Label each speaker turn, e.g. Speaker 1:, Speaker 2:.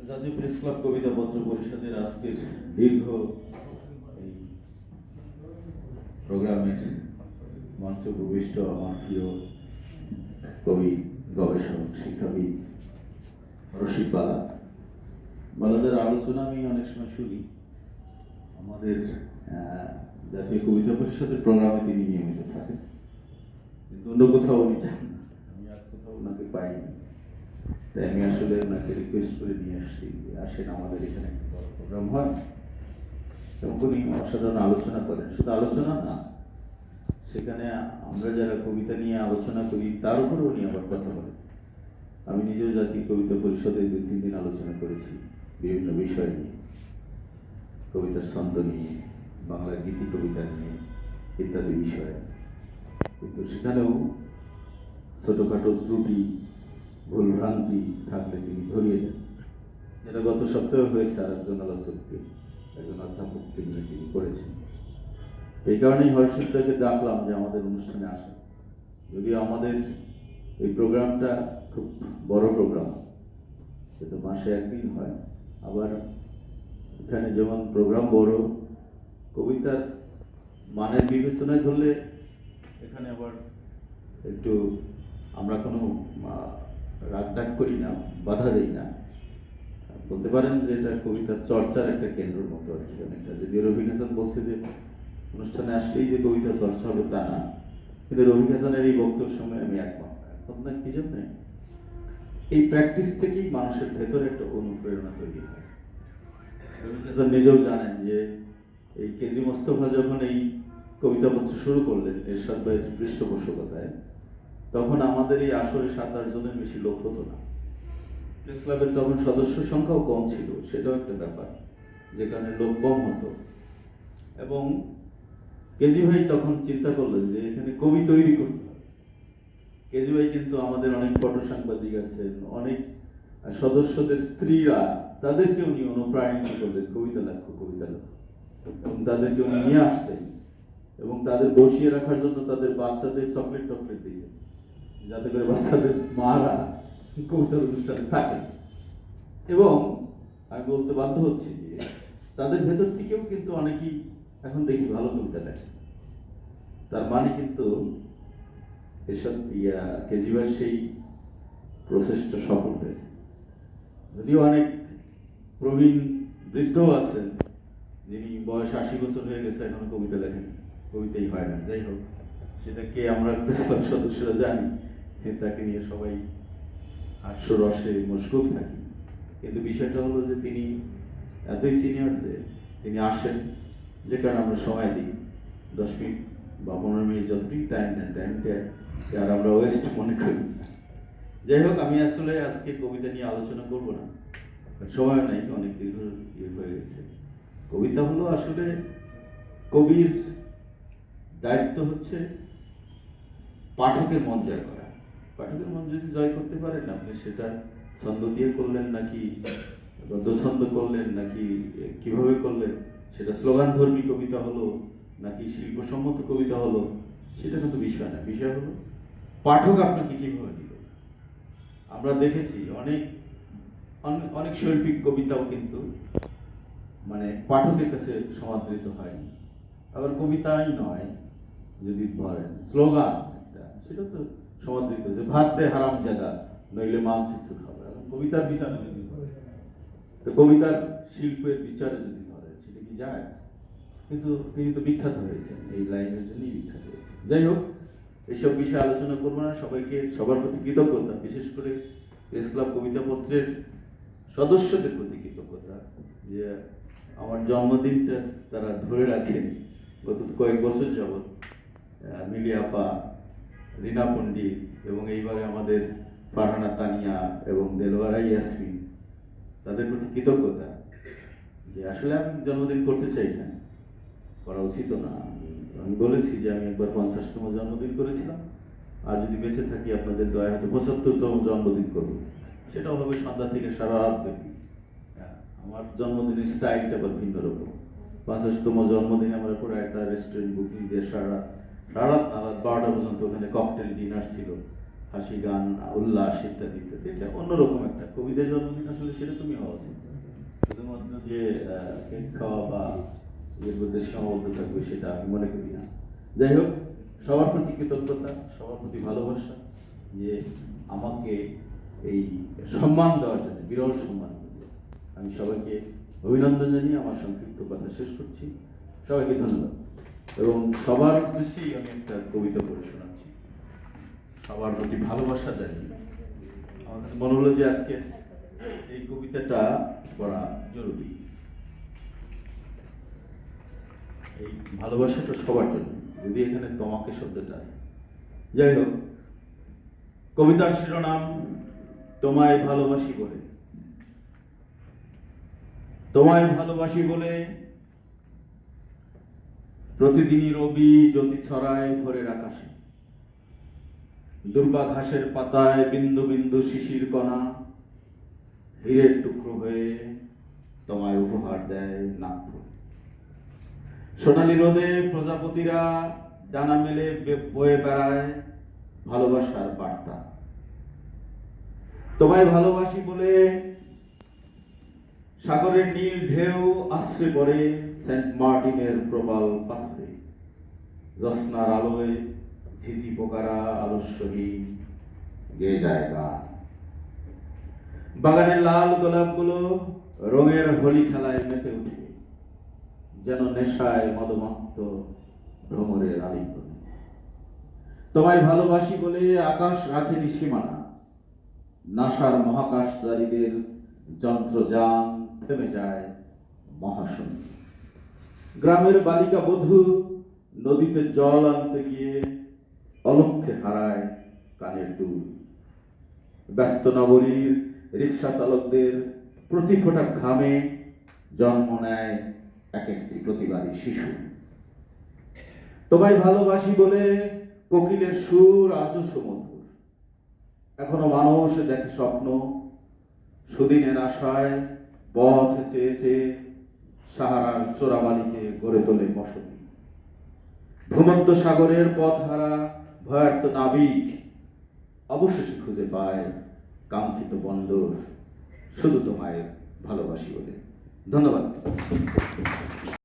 Speaker 1: জাতীয় press club কবিতা পত্র পরিষদের আজকের দীর্ঘ এই প্রোগ্রামের মঞ্চে উপবিষ্ট আমার প্রিয় কবি, গবেষক, শিক্ষাবিদ রশিদ বালাদের আলোচনা আমি অনেক সময় শুনি। আমাদের জাতীয় কবিতা পরিষদের প্রোগ্রামে তিনি নিয়মিত থাকেন, কিন্তু অন্য কোথাও উনি যান না। আমি আর কোথাও ওনাকে পাইনি, তাই আমি আসলে ওনাকে রিকোয়েস্ট করে নিয়ে আসছি যে আসেন, আমাদের এখানে একটা বড় প্রোগ্রাম হয় এবং উনি অসাধারণ আলোচনা করেন। শুধু আলোচনা না, সেখানে আমরা যারা কবিতা নিয়ে আলোচনা করি তার উপরেও উনি আবার কথা বলেন। আমি নিজেও জাতীয় কবিতা পরিষদে 2-3 দিন আলোচনা করেছি বিভিন্ন বিষয় নিয়ে, কবিতার ছন্দ নিয়ে, বাংলা গীতি কবিতা নিয়ে ইত্যাদি বিষয়ে। কিন্তু সেখানেও ছোটখাটো ত্রুটি, ভুল ভ্রান্তি থাকলে তিনি ধরিয়ে দেন, যেটা গত সপ্তাহে হয়েছে আর একজন আলোচককে, একজন অধ্যাপককে নিয়ে তিনি করেছেন। এই কারণেই হর্ষিতকে ডাকলাম যে আমাদের অনুষ্ঠানে আসেন। যদিও আমাদের এই প্রোগ্রামটা খুব বড় প্রোগ্রাম, সেটা মাসে একদিন হয়। আবার এখানে যেমন প্রোগ্রাম বড়, কবিতার মানের বিবেচনায় ধরলে এখানে আবার একটু আমরা কোনো রাগ করি না, বাধা দেই না। বলতে পারেন যে এটা কবিতার চর্চার একটা কেন্দ্রের মতো আর কি অনেকটা। যদিও রফিক হাসান বলছে যে অনুষ্ঠানে আসলেই যে কবিতা চর্চা হবে তা না, কিন্তু রফিক হাসানের এই বক্তব্যের সঙ্গে আমি একমত না। কি জন্য? এই প্র্যাকটিস থেকেই মানুষের ভেতরে একটা অনুপ্রেরণা তৈরি হয়। রফিক হাসান নিজেও জানেন যে এই কেজি মোস্তফা যখন এই কবিতা পত্র শুরু করলেন এরশাদ ভাইয়ের পৃষ্ঠপোষকতায়, তখন আমাদের এই আসরে 7-8 জনের বেশি লোক হতো না। প্রেস ক্লাবের তখন সদস্য সংখ্যাও কম ছিল, সেটাও একটা ব্যাপার, যে কারণে লোক কম হতো। এবং কেজি ভাই তখন চিন্তা করলেন যে এখানে কবি তৈরি করতে হবে। কেজি ভাই কিন্তু আমাদের অনেক ফটো সাংবাদিক আছেন, অনেক সদস্যদের স্ত্রীরা, তাদেরকে উনি অনুপ্রাণিত করলেন কবিতা লেখো, কবিতা লেখো, এবং তাদেরকে উনি নিয়ে আসতেন এবং তাদের বসিয়ে রাখার জন্য তাদের বাচ্চাদের চকলেট টকলেট দিতেন, যাতে করে বাচ্চাদের মারা কবিতার অনুষ্ঠানে থাকে। এবং আমি বলতে বাধ্য হচ্ছি যে তাদের ভেতর থেকেও কিন্তু অনেকেই এখন দেখি ভালো কবিতা লেখে। তার মানে কিন্তু এসব কেজিবার সেই প্রসেসটা সফল হয়েছে। যদিও অনেক প্রবীণ বৃদ্ধও আছেন যিনি বয়স 80 বছর হয়ে গেছে, এখন কবিতা লেখেন, কবিতাই হয় না। যাই হোক, সেটাকে আমরা প্রেস ক্লাব সদস্যরা জানি, তাকে নিয়ে সবাই হাস্যরসে মশগুল থাকি। কিন্তু বিষয়টা হলো যে তিনি এতই সিনিয়র যে তিনি আসেন, যে কারণে আমরা সময় দিই 10 মিনিট বা 15 মিনিট, যতটুকু টাইম দেন, টাইমটা আর আমরা ওয়েস্ট মনে করি। যাই হোক, আমি আসলে আজকে কবিতা নিয়ে আলোচনা করব না, সময় নাই, অনেক দীর্ঘ হয়ে গেছে। কবিতা হলো আসলে কবির দায়িত্ব হচ্ছে পাঠকের মন জয় করা। পাঠকের মন যদি জয় করতে পারেন, আপনি সেটা ছন্দ দিয়ে করলেন নাকি গদ্যছন্দ করলেন নাকি কিভাবে করলেন, সেটা স্লোগান ধর্মী কবিতা হলো নাকি শিল্পসম্মত কবিতা হলো, সেটা কিন্তু বিষয় না। বিষয় হলো পাঠক আপনাকে কিভাবে দিল। আমরা দেখেছি অনেক অনেক শৈল্পিক কবিতাও কিন্তু মানে পাঠকের কাছে সমাদৃত হয়নি। আবার কবিতাই নয়, যদি ধরেন স্লোগান একটা, সেটা তো সমাদৃত, যে ভাত দে হারাম জাদা নইলে মানচিত্র খাবে। কবিতার বিচারে যদি ধরে, তো কবিতার শিল্পের বিচারে যদি ধরে, সেটা কি যায়? কিন্তু তিনি তো বিখ্যাত হয়েছেন, এই লাইনের জন্যই বিখ্যাত হয়েছেন। যাই হোক, এইসব বিষয়ে আলোচনা করবো না। সবাইকে সবার প্রতি কৃতজ্ঞতা, বিশেষ করে প্রেস ক্লাব কবিতা পত্রের সদস্যদের প্রতি কৃতজ্ঞতা, যে আমার জন্মদিনটা তারা ধরে রাখেন গত কয়েক বছর যাবৎ। মিলি আপা, রিনা পণ্ডিত এবং এইবারে আমাদের ফারহানা তানিয়া এবং দেলোয়ারা ইয়াসমিন, তাদের প্রতি কৃতজ্ঞতা। যে আসলে আমি জন্মদিন করতে চাই না, করা উচিত না। আমি বলেছি যে আমি একবার 50তম জন্মদিন করেছিলাম, আর যদি বেঁচে থাকি আপনাদের দয়া হয়তো 75তম জন্মদিন করবো। সেটাও হবে সন্ধ্যা থেকে সারা রাত ব্যাপী। আমার জন্মদিনের স্টাইলটা আবার ভিন্ন রকম। 50তম জন্মদিনে আমরা পুরো একটা রেস্টুরেন্ট বুকিং দিয়ে সারা রাত না, রাত 12টা পর্যন্ত ওখানে ককটেল ডিনার ছিল, হাসি গান, উল্লাস ইত্যাদি ইত্যাদি। এটা অন্যরকম একটা কবিদের জন্মদিন, আসলে সেটা তুমি হওয়া উচিত। শুধুমাত্র যে কেক খাওয়া বা এর মধ্যে সীমাবদ্ধ থাকবে সেটা আমি মনে করি না। যাই হোক, সবার প্রতি কৃতজ্ঞতা, সবার প্রতি ভালোবাসা যে আমাকে এই সম্মান দেওয়ার জন্য, বিরল সম্মান দিল। আমি সবাইকে অভিনন্দন জানিয়ে আমার সংক্ষিপ্ত কথা শেষ করছি। সবাইকে ধন্যবাদ এবং সবার উদ্দেশ্যেই আমি একটা কবিতা পড়ে শোনাচ্ছি, সবার প্রতি ভালোবাসা জানিয়ে। আমার কাছে মনে হলো যে আজকে এই কবিতাটা পড়া জরুরি। এই ভালোবাসাটা সবার জন্য, যদি এখানে তোমাকে শব্দটা আছে। যাই হোক, কবিতার শিরোনাম তোমায় ভালোবাসি বলে। তোমায় ভালোবাসি বলে প্রতিদিনই রবি জ্যোতি ছড়ায় ভোরের আকাশে। দুর্বা ঘাসের পাতায় বিন্দু বিন্দু শিশির কণা হীরের টুকরো হয়ে তোমায় উপহার দেয় নাকফুল। সোনালী রোদে প্রজাপতিরা ডানা মেলে বয়ে বেড়ায় ভালোবাসার বার্তা। তোমায় ভালোবাসি বলে সাগরের নীল ঢেউ আশ্রে পড়ে সেন্ট মার্টিনের প্রবাল পাথরে। জ্যোৎস্নার আলোয় ঝিঝি পোকারা আলস্যহীন গেয়ে যায় গান। বাগানের লাল গোলাপগুলো রঙের হোলি খেলায় মেতে উঠে, যেন নেশায় মদমাত্ত ভ্রমরের আলিঙ্গন। তোমায় ভালোবাসি বলে আকাশ রাখেনি সীমানা। নাসার মহাকাশচারীদের যন্ত্রযান থেমে যায় মহাশূন্যে। গ্রামের বালিকা বধূ নদীতে জল আনতে গিয়ে অলক্ষ্যে হারায় কানের দুল। ব্যস্ত নগরীর রিক্সা চালকদের প্রতি ফোঁটা ঘামে জন্ম নেয় এক একটি প্রতিবাদী শিশু। তোমায় ভালোবাসি বলে কোকিলের সুর আজও সুমধুর। এখনো মানুষ দেখে স্বপ্ন, সুদিনের আশায় পথ চেয়েছে সাহারার চোরাবালিতে গড়ে তোলে বসতি। ভূমধ্য সাগরের পথ হারা ভয়ার্ত নাবিক অবশেষে খুঁজে পায় কাঙ্ক্ষিত বন্দর, শুধু তোমায় ভালোবাসি বলে। ধন্যবাদ।